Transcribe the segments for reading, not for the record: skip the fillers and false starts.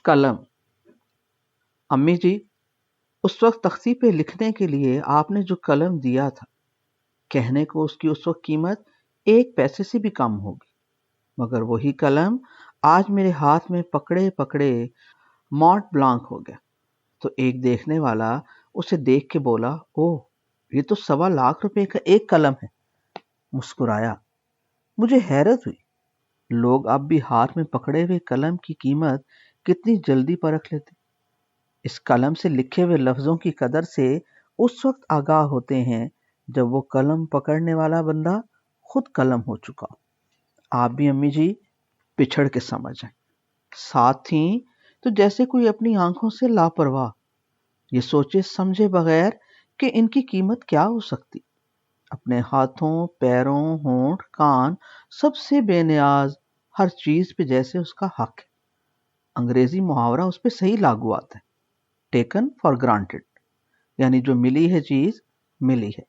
قلم۔ امی جی، اس وقت تختی پہ لکھنے کے لیے آپ نے جو قلم دیا تھا، کہنے کو اس کی اس وقت قیمت 1 پیسے سے بھی کم ہوگی، مگر وہی قلم آج میرے ہاتھ میں پکڑے پکڑے مونٹ بلانک ہو گیا تو ایک دیکھنے والا اسے دیکھ کے بولا، اوہ، یہ تو 1.25 لاکھ کا ایک قلم ہے۔ مسکرایا۔ مجھے حیرت ہوئی، لوگ اب بھی ہاتھ میں پکڑے ہوئے قلم کی قیمت کتنی جلدی پرکھ لیتے۔ اس قلم سے لکھے ہوئے لفظوں کی قدر سے اس وقت آگاہ ہوتے ہیں جب وہ قلم پکڑنے والا بندہ خود قلم ہو چکا ہو۔ آپ بھی امی جی پچھڑ کے سمجھیں، ساتھ تھیں تو جیسے کوئی اپنی آنکھوں سے لاپرواہ، یہ سوچے سمجھے بغیر کہ ان کی قیمت کیا ہو سکتی، اپنے ہاتھوں، پیروں، ہونٹ، کان، سب سے بے نیاز، ہر چیز پہ جیسے اس کا حق ہے۔ انگریزی محاورہ اس پہ صحیح لاگو آتا ہے، ٹیکن فار گرانٹیڈ، یعنی جو ملی ہے چیز ملی ہے۔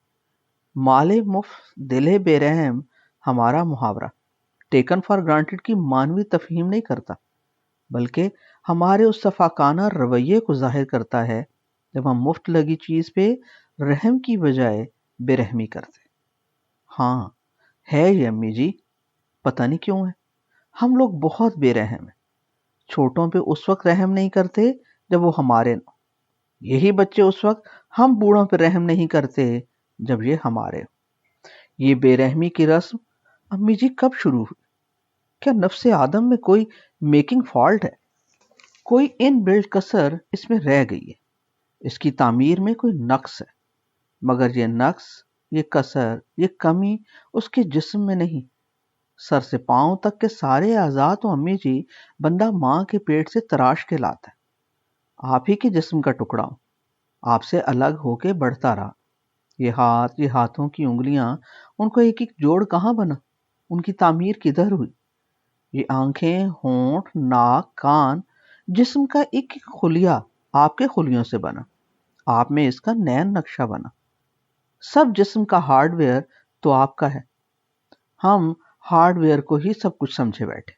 مال مفت دل بے رحم ہمارا محاورہ ٹیکن فار گرانٹیڈ کی مانوی تفہیم نہیں کرتا، بلکہ ہمارے اس صفاقانہ رویے کو ظاہر کرتا ہے جب ہم مفت لگی چیز پہ رحم کی بجائے بے رحمی کرتے۔ ہاں، ہے یہ امی جی، پتہ نہیں کیوں ہے، ہم لوگ بہت بے رحم ہیں۔ چھوٹوں پہ اس وقت رحم نہیں کرتے جب وہ ہمارے نہ، یہی بچے اس وقت ہم بوڑھوں پہ رحم نہیں کرتے جب یہ ہمارے ہوں۔ یہ بے رحمی کی رسم امی جی کب شروع ہوئی؟ کیا نفس آدم میں کوئی میکنگ فالٹ ہے؟ کوئی ان بلڈ کسر اس میں رہ گئی ہے، اس کی تعمیر میں کوئی نقص ہے، مگر یہ نقص، یہ کسر، یہ کمی اس کے جسم میں نہیں، سر سے پاؤں تک کے سارے اعضاء تو امی جی بندہ ماں کے پیٹ سے تراش کے لاتا ہے۔ آپ ہی کے جسم کا ٹکڑا ہوں، آپ سے الگ ہو کے بڑھتا رہا۔ یہ ہاتھ، یہ ہاتھوں کی انگلیاں، ان کو ایک ایک جوڑ کہاں بنا؟ ان کی تعمیر کدھر ہوئی؟ یہ آنکھیں، ہونٹ، ناک، کان، جسم کا ایک ایک خلیہ آپ کے خلیوں سے بنا، آپ میں اس کا نین نقشہ بنا۔ سب جسم کا ہارڈ ویئر تو آپ کا ہے، ہم ہارڈ ویئر کو ہی سب کچھ سمجھے بیٹھے۔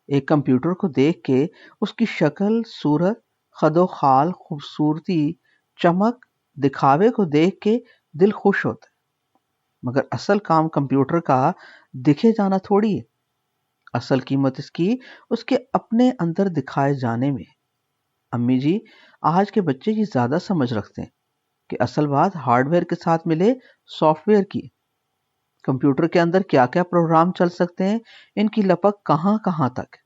ایک کمپیوٹر کو دیکھ کے اس کی شکل، صورت، خد و خال، خوبصورتی، چمک، دکھاوے کو دیکھ کے دل خوش ہوتا ہے، مگر اصل کام کمپیوٹر کا دکھے جانا تھوڑی ہے، اصل قیمت اس کے اپنے اندر دکھائے جانے میں ہے۔ امی جی، آج کے بچے یہ زیادہ سمجھ رکھتے ہیں کہ اصل بات ہارڈ ویئر کے ساتھ ملے سافٹ ویئر کی۔ کمپیوٹر کے اندر کیا کیا پروگرام چل سکتے ہیں، ان کی لپک کہاں کہاں تک ہے،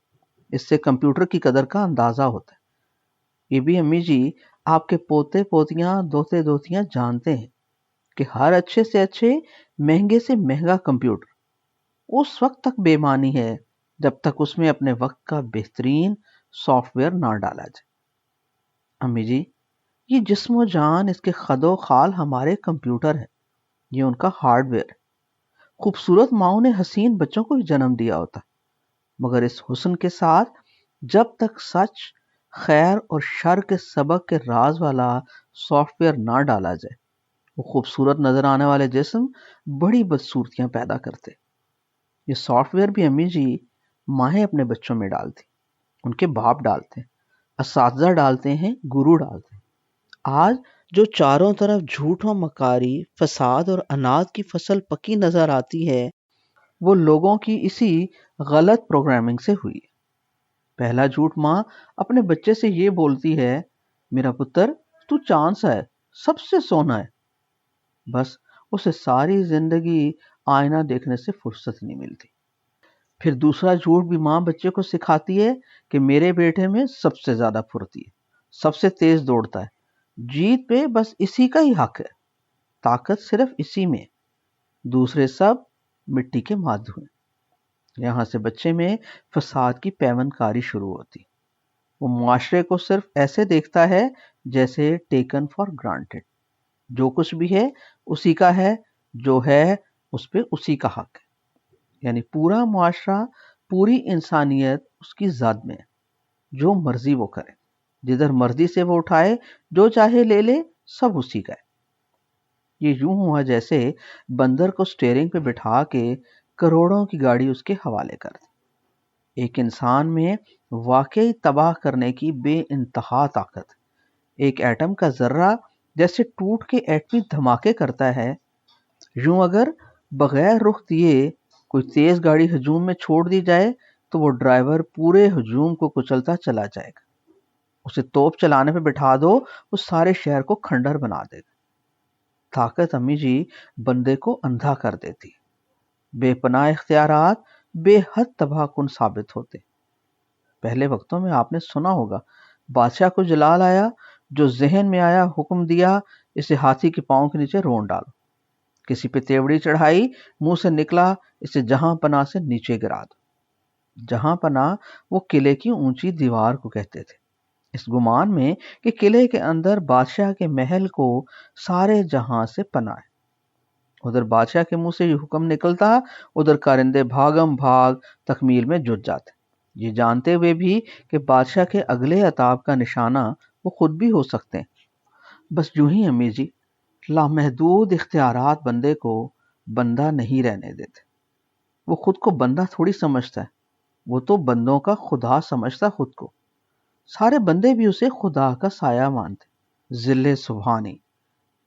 اس سے کمپیوٹر کی قدر کا اندازہ ہوتا ہے۔ یہ بھی امی جی آپ کے پوتے پوتیاں، دوتے دوتیاں جانتے ہیں کہ ہر اچھے سے اچھے، مہنگے سے مہنگا کمپیوٹر اس وقت تک بے معنی ہے جب تک اس میں اپنے وقت کا بہترین سافٹ ویئر نہ ڈالا جائے۔ امی جی، یہ جسم و جان، اس کے خد و خال ہمارے کمپیوٹر ہے، یہ ان کا ہارڈ ویئر ہے۔ خوبصورت ماؤں نے حسین بچوں کو بھی جنم دیا ہوتا، مگر اس حسن کے ساتھ جب تک سچ، خیر اور شر کے سبق کے راز والا سافٹ ویئر نہ ڈالا جائے، وہ خوبصورت نظر آنے والے جسم بڑی بدصورتیاں پیدا کرتے۔ یہ سافٹ ویئر بھی امی جی مائیں اپنے بچوں میں ڈالتی، ان کے باپ ڈالتے ہیں، اساتذہ ڈالتے ہیں، گرو ڈالتے ہیں۔ آج جو چاروں طرف جھوٹ و مکاری، فساد اور اناج کی فصل پکی نظر آتی ہے، وہ لوگوں کی اسی غلط پروگرامنگ سے ہوئی ہے۔ پہلا جھوٹ ماں اپنے بچے سے یہ بولتی ہے، میرا پتر تو چاند سا ہے، سب سے سونا ہے، بس اسے ساری زندگی آئینہ دیکھنے سے فرصت نہیں ملتی۔ پھر دوسرا جھوٹ بھی ماں بچے کو سکھاتی ہے کہ میرے بیٹے میں سب سے زیادہ پھرتی ہے، سب سے تیز دوڑتا ہے، جیت پہ بس اسی کا ہی حق ہے، طاقت صرف اسی میں، دوسرے سب مٹی کے مادھو ہیں۔ یہاں سے بچے میں فساد کی پیوند کاری شروع ہوتی، وہ معاشرے کو صرف ایسے دیکھتا ہے جیسے ٹیکن فار گرانٹیڈ، جو کچھ بھی ہے اسی کا ہے، جو ہے اس پہ اسی کا حق ہے، یعنی پورا معاشرہ، پوری انسانیت اس کی زد میں ہے، جو مرضی وہ کرے، جدھر مرضی سے وہ اٹھائے، جو چاہے لے لے، سب اسی کا ہے۔ یہ یوں ہوا جیسے بندر کو سٹیئرنگ پہ بٹھا کے کروڑوں کی گاڑی اس کے حوالے کر دی۔ ایک انسان میں واقعی تباہ کرنے کی بے انتہا طاقت۔ ایک ایٹم کا ذرہ جیسے ٹوٹ کے ایٹمی دھماکے کرتا ہے، یوں اگر بغیر رخ دیے کوئی تیز گاڑی ہجوم میں چھوڑ دی جائے تو وہ ڈرائیور پورے ہجوم کو کچلتا چلا جائے گا۔ اسے توپ چلانے پہ بٹھا دو، وہ سارے شہر کو کھنڈر بنا دے گا۔ طاقت امی جی بندے کو اندھا کر دیتی۔ بے پناہ اختیارات بے حد تباہ کن ثابت ہوتے۔ پہلے وقتوں میں آپ نے سنا ہوگا، بادشاہ کو جلال آیا، جو ذہن میں آیا حکم دیا، اسے ہاتھی کے پاؤں کے نیچے رون ڈالو۔ کسی پہ تیوڑی چڑھائی، منہ سے نکلا، اسے جہاں پناہ سے نیچے گرا دو۔ جہاں پناہ وہ قلعے کی اونچی دیوار کو کہتے تھے، اس گمان میں کہ قلعے کے اندر بادشاہ کے محل کو سارے جہاں سے پناہ ہے۔ ادھر بادشاہ کے منہ سے یہ حکم نکلتا، ادھر کارندے بھاگم بھاگ تکمیل میں جٹ جاتے، یہ جانتے ہوئے بھی کہ بادشاہ کے اگلے عتاب کا نشانہ وہ خود بھی ہو سکتے ہیں۔ بس یوں ہی امی جی لامحدود اختیارات بندے کو بندہ نہیں رہنے دیتے۔ وہ خود کو بندہ تھوڑی سمجھتا ہے، وہ تو بندوں کا خدا سمجھتا خود کو۔ سارے بندے بھی اسے خدا کا سایہ مانتے۔ ذل سبحانی،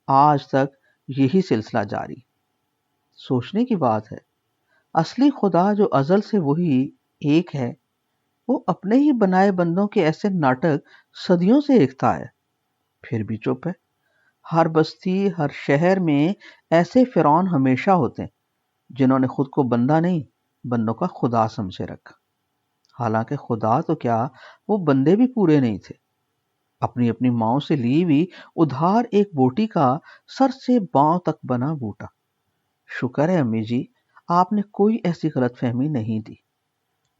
آج تک یہی سلسلہ جاری۔ سوچنے کی بات ہے، اصلی خدا جو ازل سے وہی ایک ہے، وہ اپنے ہی بنائے بندوں کے ایسے ناٹک صدیوں سے ایکتا ہے، پھر بھی چپ ہے۔ ہر بستی، ہر شہر میں ایسے فرعون ہمیشہ ہوتے ہیں جنہوں نے خود کو بندہ نہیں، بندوں کا خدا سمجھے رکھا۔ حالانکہ خدا تو کیا، وہ بندے بھی پورے نہیں تھے۔ اپنی اپنی ماؤں سے لی ہوئی ادھار ایک بوٹی کا سر سے پاؤں تک بنا بوٹا۔ شکر ہے امی جی آپ نے کوئی ایسی غلط فہمی نہیں دی۔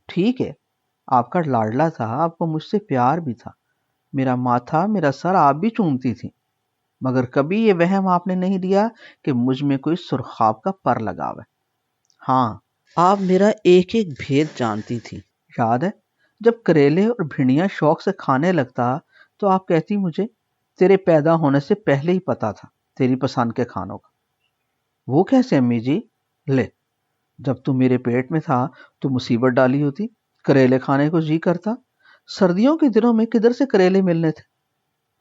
ٹھیک ہے، آپ کا لاڈلا تھا، آپ کو مجھ سے پیار بھی تھا، میرا ماتھا، میرا سر آپ بھی چومتی تھی، مگر کبھی یہ وہم آپ نے نہیں دیا کہ مجھ میں کوئی سرخاب کا پر لگا ہوا ہے۔ ہاں، آپ میرا ایک ایک بھید جانتی تھی۔ یاد ہے جب کریلے اور بھنڈیاں شوق سے کھانے لگتا تو آپ کہتی مجھے تیرے پیدا ہونے سے پہلے ہی پتا تھا تیری پسند کے کھانوں کا۔ وہ کیسے امی جی؟ لے، جب تو میرے پیٹ میں تھا تو مصیبت ڈالی ہوتی، کریلے کھانے کو جی کرتا۔ سردیوں کے دنوں میں کدھر سے کریلے ملنے تھے؟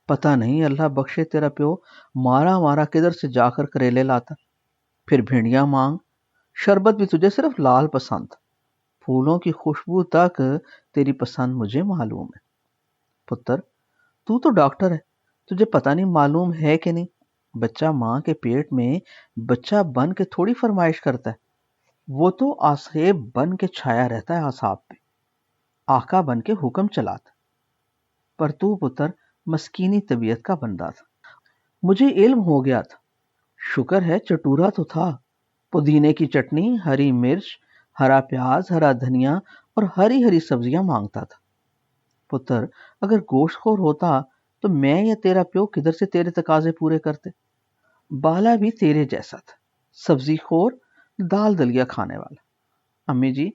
پتہ نہیں اللہ بخشے تیرا پیو مارا مارا کدھر سے جا کر کریلے لاتا۔ پھر بھنڈیاں مانگ، شربت بھی تجھے صرف لال پسند، پھولوں کی خوشبو تک تیری پسند مجھے معلوم ہے۔ پتر، تو تو ڈاکٹر ہے، تجھے پتہ نہیں معلوم ہے کہ نہیں، بچہ ماں کے پیٹ میں بچہ بن کے تھوڑی فرمائش کرتا ہے، وہ تو آصیب بن کے چھایا رہتا ہے اعصاب پہ، آقا بن کے حکم چلاتا۔ پر تو پتر مسکینی طبیعت کا بندہ تھا، مجھے علم ہو گیا تھا، شکر ہے چٹورا تو تھا، پودینے کی چٹنی، ہری مرچ، ہرا پیاز، ہرا دھنیا اور ہری ہری سبزیاں مانگتا تھا۔ پتر اگر گوشت خور ہوتا تو میں یا تیرا پیو کدھر سے تیرے تقاضے پورے کرتے؟ بالا بھی تیرے جیسا تھا، سبزی خور، دال دلیا کھانے والا۔ امی جی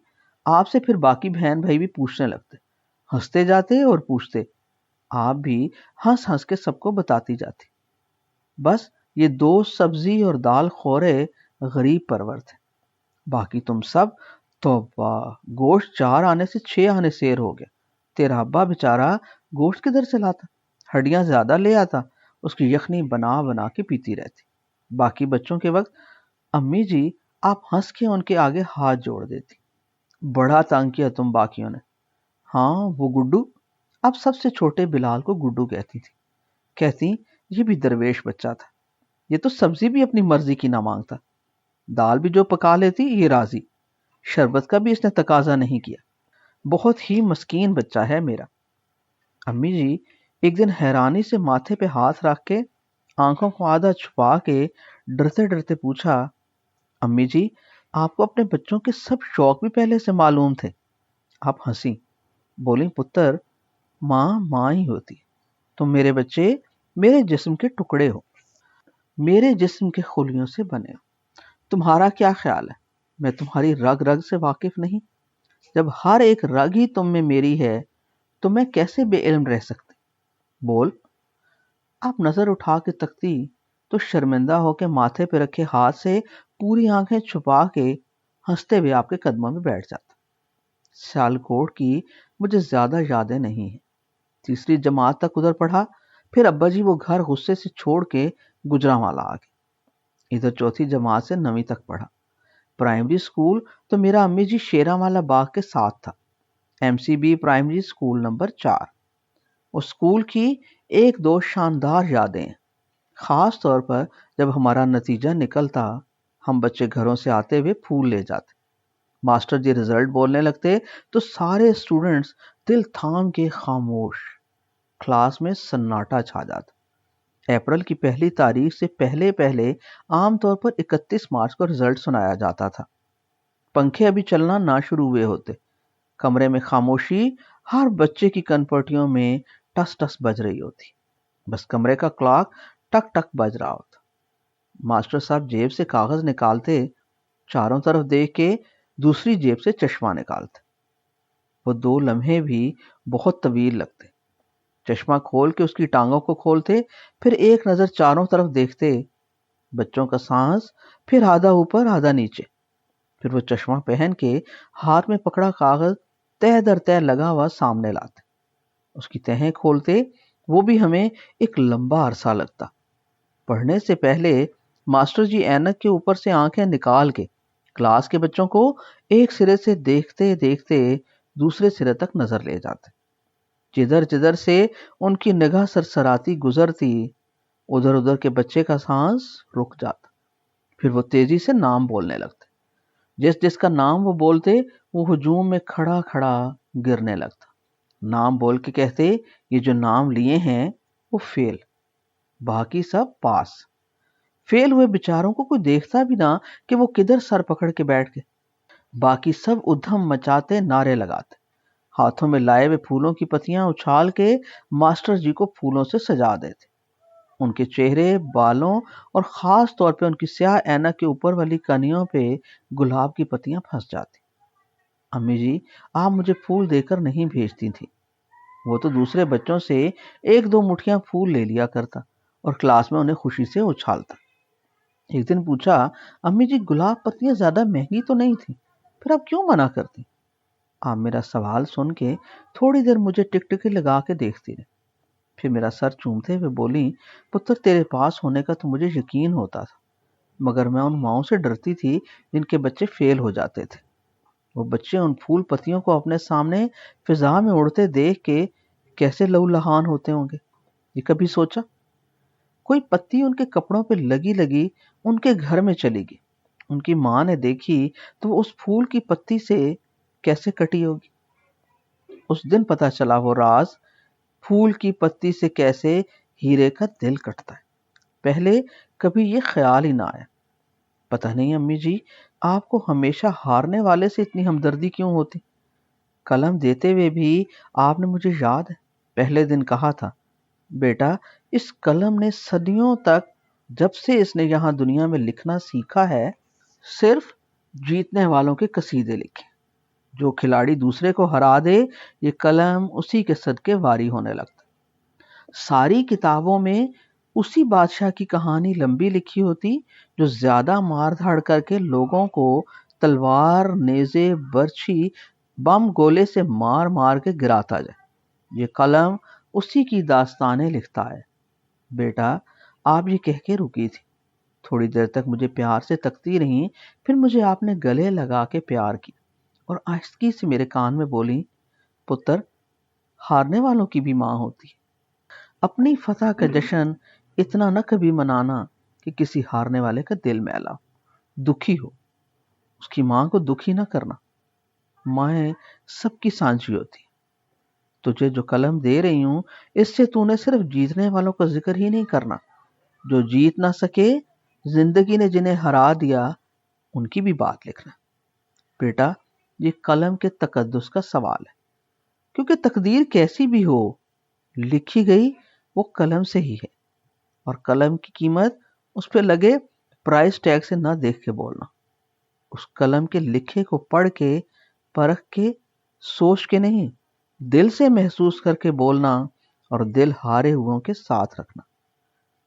آپ سے پھر باقی بہن بھائی بھی پوچھنے لگتے، ہنستے جاتے اور پوچھتے، آپ بھی ہنس ہنس کے سب کو بتاتی جاتی۔ بس یہ دو سبزی اور دال خورے غریب پرور تھے، باقی تم سب توبہ، گوشت 4 آنے سے 6 آنے سیر ہو گیا۔ تیرا ابا بیچارہ گوشت کدھر سے لاتا، ہڈیاں زیادہ لے آتا، اس کی یخنی بنا بنا کے پیتی رہتی۔ باقی بچوں کے وقت امی جی آپ ہنس کے ان کے آگے ہاتھ جوڑ دیتی۔ بڑا تنگ کیا تم باقیوں نے۔ ہاں وہ گڈو، اب سب سے چھوٹے بلال کو گڈو کہتی تھی، کہتی یہ بھی درویش بچہ تھا، یہ تو سبزی بھی اپنی مرضی کی نہ مانگتا، دال بھی جو پکا لیتی یہ راضی، شربت کا بھی اس نے تقاضا نہیں کیا، بہت ہی مسکین بچہ ہے میرا۔ امی جی ایک دن حیرانی سے ماتھے پہ ہاتھ رکھ کے آنکھوں کو آدھا چھپا کے ڈرتے ڈرتے پوچھا، امی جی آپ کو اپنے بچوں کے سب شوق بھی پہلے سے معلوم تھے؟ آپ ہنسی، بولی پتر ماں ماں ہی ہوتی، تم میرے بچے میرے جسم کے ٹکڑے ہو، میرے جسم کے خلیوں سے بنے ہو، تمہارا کیا خیال ہے میں تمہاری رگ رگ سے واقف نہیں؟ جب ہر ایک رگ ہی تم میں میری ہے تو میں کیسے بے علم رہ سکتی؟ بول۔ آپ نظر اٹھا کے تکتی تو شرمندہ ہو کے ماتھے پہ رکھے ہاتھ سے پوری آنکھیں چھپا کے ہنستے ہوئے آپ کے قدموں میں بیٹھ جاتا۔ سیالکوٹ کی مجھے زیادہ یادیں نہیں ہیں۔ تیسری جماعت تک ادھر پڑھا، پھر ابا جی وہ گھر غصے سے چھوڑ کے گجرانوالہ آ گئے۔ ادھر چوتھی جماعت سے 9ویں تک پڑھا۔ پرائمری اسکول تو میرا امی جی شیراں باغ کے ساتھ تھا، M C B primary school number 4۔ اس اسکول کی ایک دو شاندار یادیں ہیں، خاص طور پر جب ہمارا نتیجہ نکلتا، ہم بچے گھروں سے آتے ہوئے پھول لے جاتے، ماسٹر جی رزلٹ بولنے لگتے تو سارے اسٹوڈنٹس دل تھام کے خاموش، کلاس میں سناٹا چھا جاتا۔ اپریل کی پہلی تاریخ سے پہلے عام طور پر 31 مارچ کو رزلٹ سنایا جاتا تھا۔ پنکھے ابھی چلنا نہ شروع ہوئے ہوتے، کمرے میں خاموشی، ہر بچے کی کنپٹیوں میں ٹس ٹس بج رہی ہوتی، بس کمرے کا کلاک ٹک ٹک بج رہا ہوتا۔ ماسٹر صاحب جیب سے کاغذ نکالتے، چاروں طرف دیکھ کے دوسری جیب سے چشمہ نکالتے۔ وہ 2 لمحے بھی بہت طویل لگتے۔ چشمہ کھول کے اس کی ٹانگوں کو کھولتے، پھر ایک نظر چاروں طرف دیکھتے، بچوں کا سانس، پھر آدھا اوپر آدھا نیچے، پھر وہ چشمہ پہن کے ہاتھ میں پکڑا کاغذ تہ در تہ لگا ہوا سامنے لاتے۔ اس کی تہیں کھولتے، وہ بھی ہمیں ایک لمبا عرصہ لگتا۔ پڑھنے سے پہلے ماسٹر جی اینک کے اوپر سے آنکھیں نکال کے کلاس کے بچوں کو ایک سرے سے دیکھتے دیکھتے دوسرے سرے تک نظر لے جاتے۔ جدھر جدھر سے ان کی نگاہ سرسراتی گزرتی، ادھر ادھر کے بچے کا سانس رک جاتا، پھر وہ تیزی سے نام بولنے لگتے۔ جس جس کا نام وہ بولتے، وہ ہجوم میں کھڑا کھڑا گرنے لگتا۔ نام بول کے کہتے، یہ جو نام لیے ہیں وہ فیل، باقی سب پاس۔ فیل ہوئے بیچاروں کو کوئی دیکھتا بھی نہ کہ وہ کدھر سر پکڑ کے بیٹھ گئے۔ باقی سب ادھم مچاتے، نعرے لگاتے، ہاتھوں میں لائے ہوئے پھولوں کی پتیاں اچھال کے ماسٹر جی کو پھولوں سے سجا دیتے۔ ان کے چہرے، بالوں اور خاص طور پہ ان کی سیاہ اینک کے اوپر والی کنیوں پہ گلاب کی پتیاں پھنس جاتی۔ امی جی آپ مجھے پھول دے کر نہیں بھیجتی تھی، وہ تو دوسرے بچوں سے 1-2 مٹھیاں پھول لے لیا کرتا اور کلاس میں انہیں خوشی سے اچھالتا۔ ایک دن پوچھا، امی جی گلاب پتیاں زیادہ مہنگی تو نہیں تھی، پھر آپ کیوں منع کرتی؟ آپ میرا سوال سن کے تھوڑی دیر مجھے ٹکٹکی لگا کے دیکھتی رہی، پھر میرا سر چومتے ہوئے بولی، پتر تیرے پاس ہونے کا تو مجھے یقین ہوتا تھا، مگر میں ان ماؤں سے ڈرتی تھی جن کے بچے فیل ہو جاتے تھے۔ وہ بچے ان پھول پتیوں کو اپنے سامنے فضا میں اڑتے دیکھ کے کیسے لہو لہان ہوتے ہوں گے، یہ کبھی سوچا؟ کوئی پتی ان کے کپڑوں پہ لگی لگی ان کے گھر میں چلی گئی، ان کی ماں نے دیکھی تو وہ اس پھول کی پتی سے کیسے کٹی ہوگی۔ اس دن پتا چلا وہ راز، پھول کی پتی سے کیسے ہیرے کا دل کٹتا ہے۔ پہلے کبھی یہ خیال ہی نہ آیا۔ پتہ نہیں امی جی آپ کو ہمیشہ ہارنے والے سے اتنی ہمدردی کیوں ہوتی؟ قلم دیتے ہوئے بھی آپ نے مجھے یاد ہے پہلے دن کہا تھا، بیٹا اس قلم نے صدیوں تک جب سے اس نے یہاں دنیا میں لکھنا سیکھا ہے صرف جیتنے والوں کے قصیدے لکھے، جو کھلاڑی دوسرے کو ہرا دے یہ قلم اسی کے صدقے واری ہونے لگتا۔ ساری کتابوں میں اسی بادشاہ کی کہانی لمبی لکھی ہوتی جو زیادہ مار دھاڑ کر کے لوگوں کو تلوار، نیزے، برچھی، بم گولے سے مار مار کے گراتا جائے۔ یہ قلم اسی کی داستانیں لکھتا ہے۔ بیٹا آپ یہ کہہ کے رکی تھی، تھوڑی دیر تک مجھے پیار سے تکتی رہی، پھر مجھے آپ نے گلے لگا کے پیار کیا اور آہستگی سے میرے کان میں بولی، پتر ہارنے والوں کی بھی ماں ہوتی ہے، اپنی فتح کا جشن اتنا نہ کبھی منانا کہ کسی ہارنے والے کا دل میلا ہو، دکھی ہو، اس کی ماں کو دکھی نہ کرنا۔ مائیں سب کی سانجھی ہوتی، تجھے جو قلم دے رہی ہوں اس سے تو نے صرف جیتنے والوں کا ذکر ہی نہیں کرنا، جو جیت نہ سکے، زندگی نے جنہیں ہرا دیا، ان کی بھی بات لکھنا۔ بیٹا یہ قلم کے تقدس کا سوال ہے، کیونکہ تقدیر کیسی بھی ہو لکھی گئی وہ قلم سے ہی ہے، اور قلم کی قیمت اس پہ لگے پرائس ٹیگ سے نہ دیکھ کے بولنا، اس قلم کے لکھے کو پڑھ کے، پرکھ کے، سوچ کے نہیں، دل سے محسوس کر کے بولنا اور دل ہارے ہوئوں کے ساتھ رکھنا۔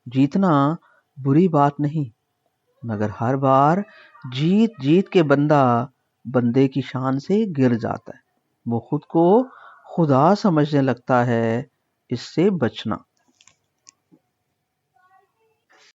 جیتنا بری بات نہیں، مگر ہر بار جیت جیت کے بندہ بندے کی شان سے گر جاتا ہے۔ وہ خود کو خدا سمجھنے لگتا ہے۔ اس سے بچنا۔